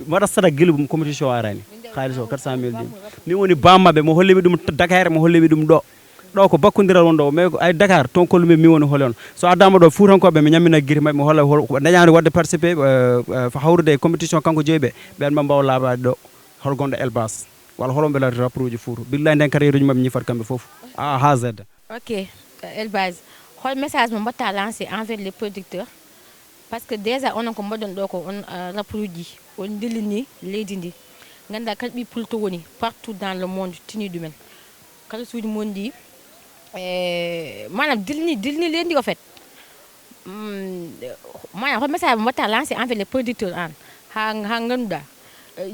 waɗa saɗa guila compétition arani halis o 400 000 ɗi min woni bammaɓe mo hollimi ɗum Dakar mo hollimi ɗum ɗo ko bakkodiral won ɗo mais ay Dakar toon kollumi mi woni hole on so addama ɗo Fuutankoɓe mi ñammina guiri mabɓe mi holla dañani wadde participé hawrude e compétition kanko jeeyiɓe ɓen ɓe mbawa laaɓade ɗo hol gonɗo Elbas walla holon ɓe lati rapport uji Fouta billahi nden carriére uji mabɓe ñifat kamɓe foof A ha Z ok Elbas hol message mo mbatta lancé envers les producteurs par ce que déjà onon ko mbaɗon ɗo ko on rapport uji on dillini leydi ndi ganduɗa kala ɓi pulto woni partout dans le monde tini ɗumen kala suuji mon ɗi manam dilni leydi ndi o fait manam hol message mo mbatta lancé envers les producteurs an ha ganduɗa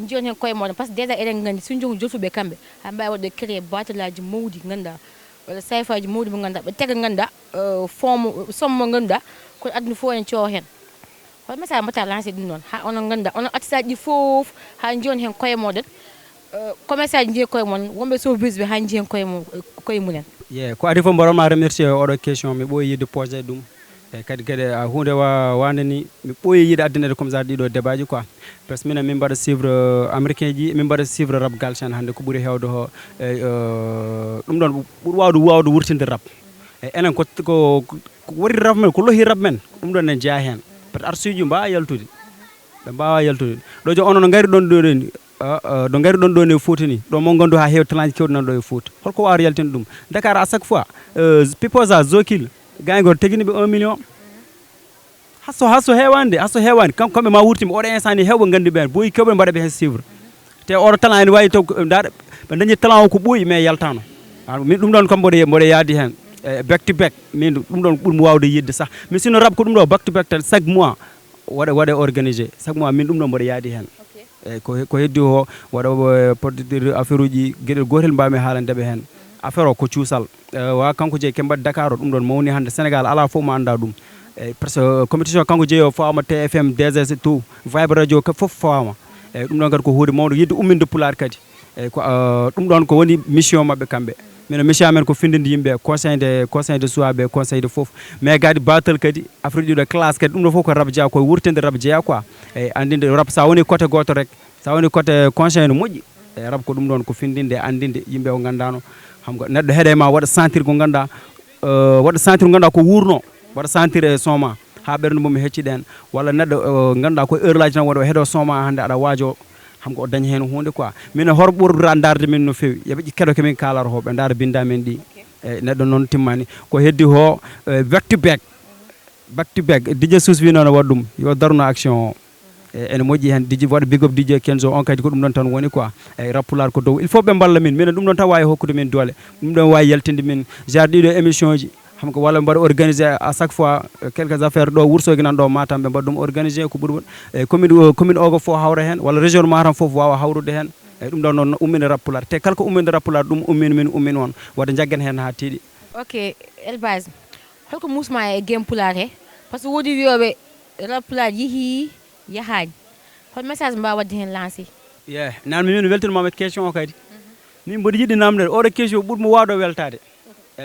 joni hen koye moɗon par ce que déjà eɗen gandi so jogu jotuɓe kamɓe ha mbawi wadde créé batelaji mawɗi ganduɗa walla sayfaji mawɗi mo ganduɗa ɓe tega ganduɗa somme mo ganduɗa ko aduna fof en coow hen hol message mbatta lancé ɗum noon ha onon ganduɗa onon artiste aji ɗi foof ha joni hen koye moɗon commerce aji jeeyi koye mon wonɓe showbiz ɓe ha jii hen koye mumen ko adi fof mbaɗonma remercier oɗo question mi ɓooyi yidde posé ɗum kadi hunde wande ni mi ɓooyi yiide addinede comme ça ɗiɗo débat ji quoi par ce que min mbaɗa suivre américain ji min mbaɗa suivre rap galsen hannde ko ɓuri hewde ho ɗum ɗon ɓuri wawde wurtinde rap enen ko wari rap men ko lohi rap men ɗum ɗon en jeeya hen par ce que arsuji mbawa yaltude ɓe mbawa yaltude ɗo jo ono no gari ɗon ɗo ni ɗo gari ɗon ɗo ne Fouta ni ɗo mo gandu ha heewi talent kewɗi nan ɗo e Fouta holko wawata yaltinde ɗum Dakar à chaque fois piposa zokil gayngo tegini ɓe 1 million hasso hewande kamɓe ma wurtima oɗo instant ni hewɓe gandi ɓen boyi kewɓe mbaɗa ɓe hen suivre te oɗo talent ene wawi taw daɗa ɓe dañi talent o ko ɓooyi mais yaltano min ɗum ɗon kam mboɗo yaadi hen back to back min ɗum ɗon ɓurmi wawde yidde sah min sino rab ko ɗum ɗo back to back tan chaque mois waɗe organisé chaque mois min ɗum ɗon mboɗo yaadi hen ko heddi o waɗa poddir affaire uji gueɗel gotel mbawmi haalandeɓe hen affaire o ko cuusal wa kanko jeeyi kembat Dakar o ɗum ɗon mawni hande Sénégal ala fof mo anda ɗum par ce que compétition kanko jeeyi o fawama TFM DGS tout Vibe radio fof fawama ɗum ɗon kadi ko hunde mawde yidde umminde Pulaar kadi ko ɗum ɗon ko woni mission mabɓe kamɓe mino mission amen ko findinde yimɓe conseil de suwaɓe conseil de fof mais gadi batal kadi Afrique ɗiɗo classe kadi ɗum ɗo fof ko rap jeeya koye wurtinde rap jeeya quoi andinde rap sa woni côté goto rek sa woni côté conseil no moƴƴi rap ko ɗum ɗon ko findinde andinde yimɓe o gandano hamga neɗɗo heeɗe ma waɗa sentir ko ganda ko wurno waɗa sentir e son ma ha ɓernde mum hecciɗen walla neɗɗo ganda ko heure laji tan waɗa heeɗo son ma hande aɗa waajo hamko o dañi hen hunde quoi min hor ɓurra darde min no fewi yooɓe keɗo kemin kalata ho ɓe daara binda men ɗi neɗɗo noon timmani ko heddi ho back to back DJ Sus wi noon waɗa ɗum yo darno action o ene moƴƴi hen DJ waɗa big up DJ Kenzo on kadi ko ɗum ɗon tan woni quoi rap Pulaar ko dow il faut ɓe balla min ɗum ɗon tan wawi hokkude min doole ɗum ɗon wawi yaltinde min genre ɗiɗo émission ji hamko walla ɓe mbaɗa organisé à chaque fois quelques affaires ɗo Wourossogui nan ɗo Matam ɓe mbaɗa ɗum organisé ko ɓuuri commune o ko fof hawra hen walla région Matam fof wawa hawrude hen ɗum ɗon noon ummini rap Pulaar te kala ko umminde rap Pulaar ɗum ummini min ummin on wadde jaggen hen ha tiiɗi. Ok Elbaz holko musma e game Pulaar he par ce que woodi wiyoɓe rap Pulaar yeehi yahani hol message mbawa wadde hen lancé nan min weltanimama question o kadi min mboɗo yiɗi namdede oɗo question ɓurmo wawde weltade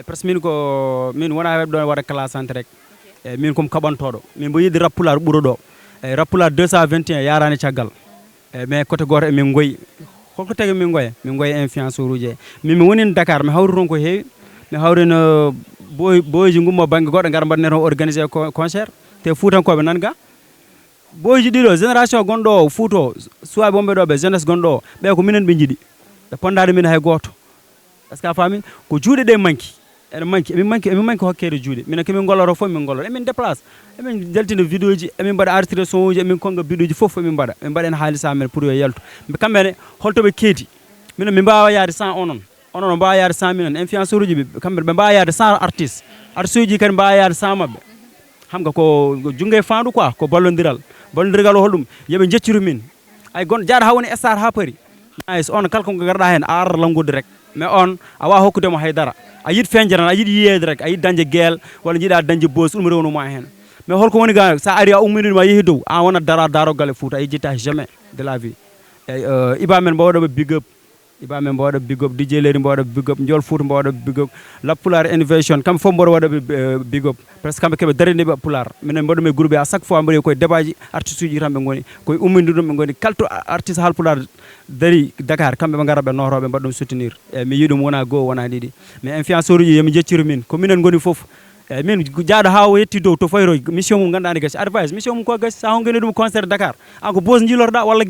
par ce que min wona webɗo waɗa classante rek min komi kaɓantoɗo min mbo yiɗi rap Pulaar ɓuuro ɗo rap Pulaar 221 yarani caggal mais côté goto emin goyi holko tagi min goya influenceur uji min woni Dakar mi hawri toon ko heewi mi hawrino boyji gummo banggue goɗɗo gara mbaɗane toon organisé concert te Fuutankoɓe nan ga boyji ɗiɗo génération gonɗo o Fouta o suwaɓe wonɓe ɗo ɓe jeunesse gonɗo o ɓe ko minen ɓe jiiɗi ɓe pondade min hay goto est ce que a faami ko juuɗe ɗe manki emin manki hokkede juuɗe minen komin golloro fof min golloro emin déplace emin jaltina vidéo ji emin mbaɗa artiré son uji emin konga vidéo ji fof emin mbaɗa min mbaɗen haalisa men pour yo yaltu kamɓene holtoɓe keeti minen min mbawa yaade 100 onon mbawa yaade 100 minen influenceur uji kamɓe ɓe mbawa yaade 100 artiste uji kadi mbawa yaade 100 mabɓe hamga ko jungue fandu quoi ko ballodiral o holɗum yooɓe jecciru min ay gon jaaɗa ha woni star ha paari nice on kala ko garɗa hen a ara langude rek mais on a wawa hokkudemo haydara a yiɗi feñde tan a yiɗi yiyede rek a yiɗi dañde gueel walla jiiɗa dañde boos ɗum rewnuma hen mais holko woni ga sa ari a umminima yeehi dow an wona darogal e Fouta a yejjitta jamais de la vie eyyi iba men mbawaɗoɓe big up DJ Leri mbawaɗa big up Ndiol Fouta mbawaɗa big up la Pulaar innovation kamɓe fof mbaɗa waɗaɓe big up presque kamɓe keɓe daraniɓe Pulaar minen mbaɗumi groupe à chaque fois mbaɗi koye débat ji artiste uji tan ɓe goni koye umminde ɗum ɓe goni kalto artiste hal Pulaar dari Dakar kamɓe ɓe gara ɓe notoroɓe mbaɗa ɗum soutenir eyyi mi yiɗum wona goho wona ɗiɗi mais influenceur uji yomi jecciru min ko minen goni foof eyyi min jaaɗo ha o yetti dow to fayro mission mum ganduɗa ne gasi advice mission mum ko gasi sa hongeni ɗum concert Dakar an ko boos jilorɗa walla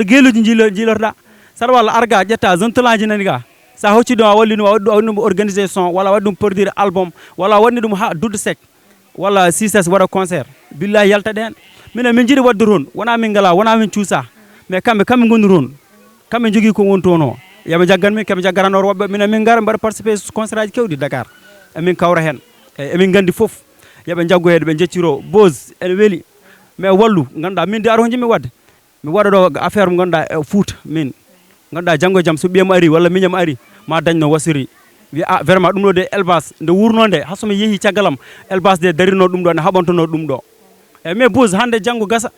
gueluji jilorɗa saɗa walla arga ƴetta zone talaji nani ga sa hocci ɗum a walli ɗum a waɗi ɗum organisé son walla waɗi ɗum produire album walla waɗni ɗum ha dude sec walla 6s waɗa concert billahi yaltaɗe hen minen min jiiɗi wadde toon wona min ngala wona min cuusa mais kamɓe goni toon kamɓe jogui ko woni toon o yooɓe jaggan min keɓe jaggaranor woɓɓe minen min gara mbaɗa participé concert aji kewɗi Dakar emin kawra hen emin gandi foof yooɓe jaggoyede ɓe jecciro bose ene weeli mais wallu ganduɗa min de aɗa ko jimmi wadde mi waɗa ɗo affaire mo ganduɗa e Fouta min ganduɗa janggo e jaam so ɓiyam ari walla miñam ari ma dañno wasiri wi a vraiment ɗum ɗo de élevage nde wurno nde hasomi yeehi caggalam élevage de darino ɗum ɗo ne haɓantono ɗum ɗo eyyi mais bose hande janggo gasa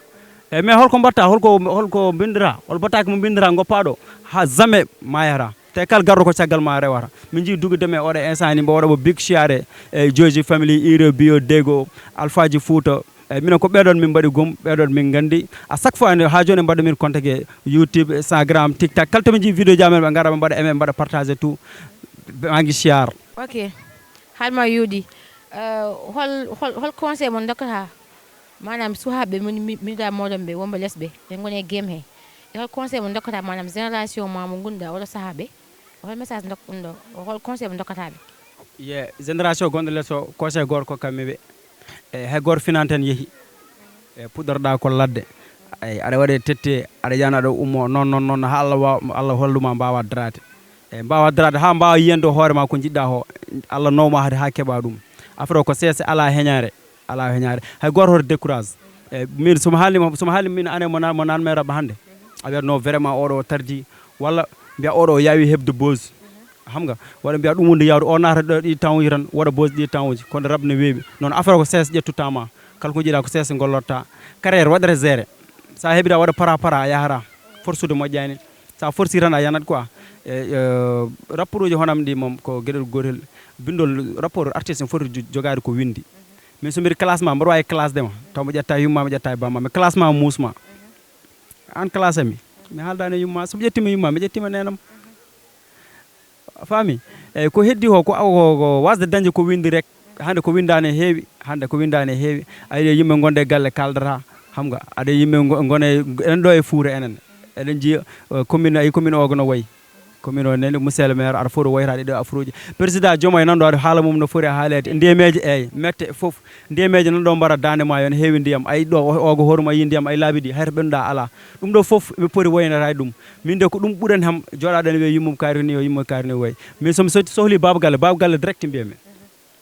eyyi mais holko mbatta holko bindira hol bataki mo bindira goppaɗo ha jamais mayata te kal gardo ko caggal ma rewata min ji dugude me oɗo instant ni mbo waɗa bo big share e Joji family iro bio dego alphaji fouta minen ko ɓeɗon min mbaɗi gom ɓeɗon min gandi à chaque fois ha joni mbaɗa min contacté YouTube Instagram TikTok kala to min ji vidéo jamen ɓe gara ɓe mbaɗa aimé mbaɗa partager tout mangi share ok halma yuudi hol conseil mo dokkata manam suhaɓe miɗa moɗon ɓe wonɓe lesɓe ɓe goni e game he e hol conseil mo dokkata manam génération ma mo gonɗa oɗo sahaɓe hol message ɗum ɗo hol conseil mo dokkataɓe ye génération gonɗo less o conseil goto ko kamɓe ɓe e hay goto finanten yeehi e puɗɗorɗa ko ladde ay aɗa waɗe tette aɗa yana aɗa ummo non ha Allah holluma mbawa darade e mbawa darade ha mbawa yiyande hoorema ko jiɗɗa ho Allah nawma hade ha keɓa ɗum affaire o ko sese ala heñare hay goto hoto décourage e min somo haali min ane mo nanme rabba hande a wiyat no vraiment oɗo tardi walla mbiya oɗo yawi hebde bose xam nga walla mbiya ɗum wonde yawde o naata ɗo ɗi temps uji tan waɗa bose ɗi temps uji kono rabne weeɓi noon affaire ko sese ƴettuta ma kala ko jiiɗa ko sese gollotta carriére waɗata géré sa heeɓira waɗa para a yahata forsude moƴƴani sa forci tan a yanat quoi rapport uji honam ɗi moom ko gueɗel gotel bindol rapport artiste ne foti jogade ko windi min so mbiɗa classement mbaɗa wawi classe dema taw mi ƴetta yumma mi ƴetta e bamma mi classement musma an classe ami mi haaldani yumma somi ƴettima yumma mi ƴettima nenam faami eyyi ko heddi ko wasde dañde ko windi rek hande ko windani heewi ayi yimɓe gonde galle kaldata xam nga aɗa yimɓe gone enen ɗo e Fouta enen eɗen jiiya commune o gono wayi commune o nene monsieur le maire aɗa foti wayraɗe ɗo affaire uji président Diomaye nanɗo aɗa haala mum no foti haalede ndiyameji eyyi mette foof ndiyameji nanɗo mbara dande ma yon heewi ndiyam ayi ɗo ogo hooruma yi ndiyam ay laabi ɗi hayto ɓennuɗa ala ɗum ɗo foof ɓe poti waynata ɗum min de ko ɗum ɓuurani ham joɗaɗen wiya yummum kaari ni o yummum kaari ni wayi min somi sohli baba galle direct mbiyami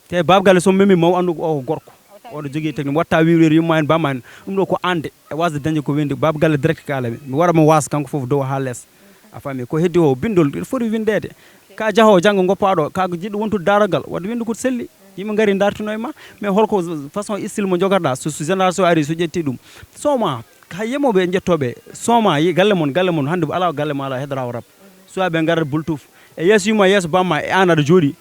te baba galle somi memi maw andu o ko gorko oɗo jogui technique watta wiwrede yumma en bamma en ɗum ɗo ko ande e wasde dañde ko windi baba galle direct kalami mi waɗa mo wasa kanko foof dow ha less a faami ko heddi o bindol foti windede ka jaaho janggo goppaɗo ka jiɗɗo wontude darogal wadde windu ko selli yimɓe gaari dartino e ma mais holko façon style mo jogotoɗa so génération ari so ƴetti ɗum soma ha yemoɓe jettoɓe soma galle moon hande ala galle ma ala heddora rab soit ɓe garat bultouf e yeeso yumma yeeso bamma e an aɗa jooɗi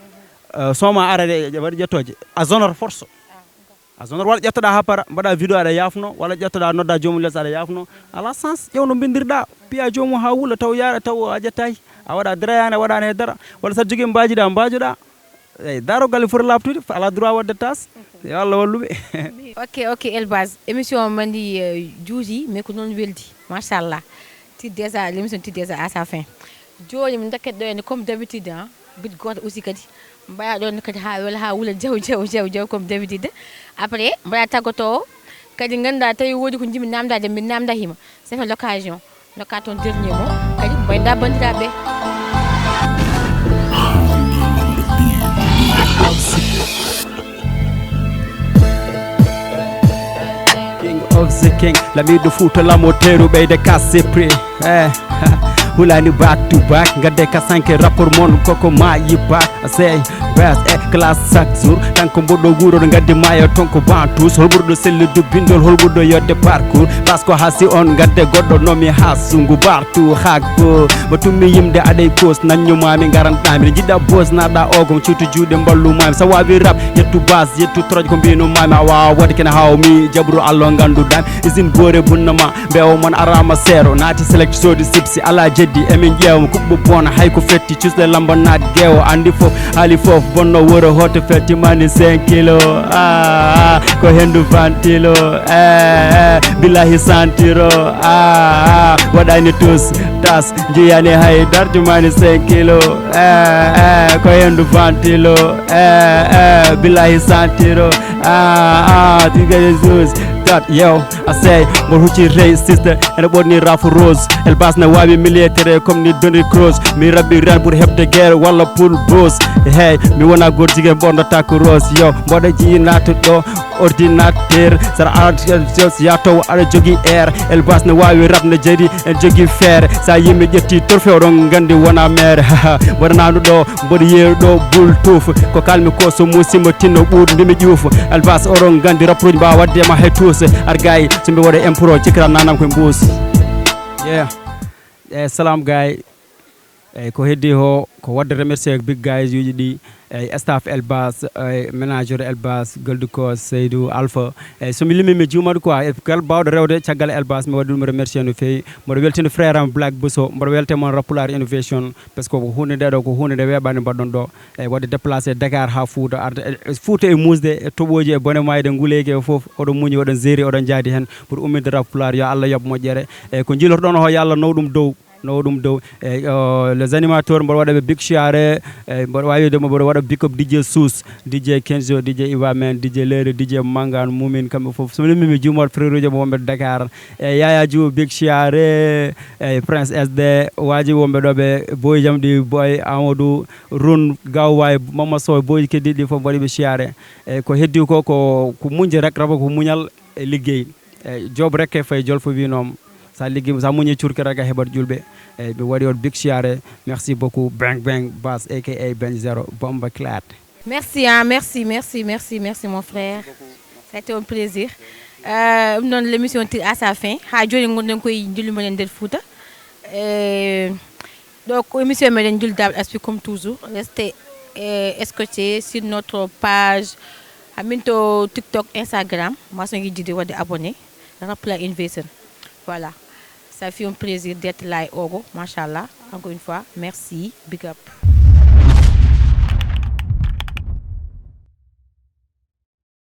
soma arade waɗi ƴettoje a zonor force a zonor walla ƴettoɗa ha para mbaɗa vidéo aɗa yafno walla ƴettoɗa nodda jomum less aɗa yafno ala sens ƴewno bindirɗa piya jomum ha wuula taw yaara taw a ƴettayi a waɗa drayani a waɗani e dara walla saɗa jogui mbajiɗa mbajoɗa eyyi darogal foti labtude ala droit wadde tas yo Allah walluɓe ok Elbas émission mandi juuti mais ko noon weldi machallah déjà l'émission ti déjà à sa fin joni min dakket ɗo ene comme d'habitude bit goto aussi kadi mbaya ɗon kadi ha wala ha wuula jaw comme d'habitude après mbaɗa taggoto kadi ganduɗa tawi woodi ko jimi namdade min namda hima ça fait l'occasion nokka toon dernier mot kadi mbayda bandiraɓe King of the king lamiɗo Fouta lamo teru ɓeyde kasse prix hulani back to back gadde ka sanke rapport mon koko ma yibba sey bas e classe chaque jour tanko mboɗɗo wuroɗo gaddi mayo tonko bantus holɓurɗo sellude bindol holɓurɗo yodde parcours parce que hasi on gadde goɗɗo nomi ha sungu bartu hakbo mo tummi yimde aɗay kos naññumami garanɗami ne jiɗɗa bos naɗa ogom cuutu juuɗe mballumami sa wawi rap yettu bas yettu troje ko mbinomami a wawa waɗi kene hawmi jabru Allah ganduɗami usine goore bunnama mbewo mon arama seero naati select sodi sipsi ala jeddi emin ƴeewa kuɓɓo bon hay ko fetti cusɗe lamba naat guewo andi foof haali foof bonno wuro hoto fettimani 5 kilo ko hendu fantilo billahi santiro waɗani tous tas jeyani hay darjumani 5 kilo ko hendu fantilo billahi santiro tiga Jesus yo I say mo hucci rey sister ene ɓorni rafu rose Elbas ne wawi militaire comme ni Doni Kroos mi rabbi ren pour hebde guerre walla pour bos hey mi wona goto jiguen ɓornata ko rose yo mboɗo jii natuɗo ordinateur saɗa arts yataw aɗa jogui air Elbas ne wawi rap ne jaari en jogui feere sa yimɓe ƴetti torfe oɗon gandi wona maire waɗanaɗo mboɗo yeeruɗo boule touf ko kalmi ko so musimo tinno ɓuuɗo ndemi ƴuufa Elbas oɗon gandi rapproji mbawa waddema hay tous ar gayi so mbi waɗa impro cikkata nanam koye mbuus yeah salam gayi ko heddi ho ko wadde remercier big guys yuji ɗi staff Elbas manager Elbas Goldco Seydou Alpha somi limi mi juumat quoi e kal bawɗo rewde caggal Elbas mi waɗi ɗum remercier no fewi mboɗo weltino frère am Black Bousso mboɗo welte moon Rapular Innovation par ce que ko hunde nde ɗo ko hunde nde weɓani mbaɗɗon ɗo wadde déplacé Dakar ha Fouta arde Fouta e musde e toɓoji e bone mayde nguleyke e foof oɗon muñi oɗon zéri oɗon jaadi hen pour ummide Rapular yo Allah yoɓ moƴƴere ko jiilotoɗon ho yo Allah naw ɗum dow les animateurs mboɗo waɗa ɓe big chiare mboɗo wawi widemo mboɗo waɗa big up DJ Sous DJ Kenzo DJ Iva men DJ Leere DJ Mangan Mumin kamɓe foof somi limimi juumot frère uji wonɓe Dakar Yaya Diouf big chiare Prince SD waji wonɓe ɗo ɓe boy jamɗi boy Amadou Run Gawway Mama Sow boy keddiɗi foof mbaɗiɓe chiare ko heddi ko muñje rek rabo ko muñal e liggey job rek e fay jolfo winom sa liggey sa muñi curki rek a heɓat julɓe ɓe waɗi on big chiare merci beaucoup Bang Bang Bass aka Ben Zero Bomba Clat. Merci merci mon frère. Ça a été un plaisir. Non, l'émission tire à sa fin. Ha joni ngonden koy jullumo nder Fouta. Donc émission men juldal aspi comme toujours. Restez escortés sur notre page aminto TikTok, Instagram. Moi so ngi didi wadde abonné. Rapular Innovation. Voilà. Ça fait un plaisir d'être là, Ogo. Machallah. Encore une fois, merci. Big up.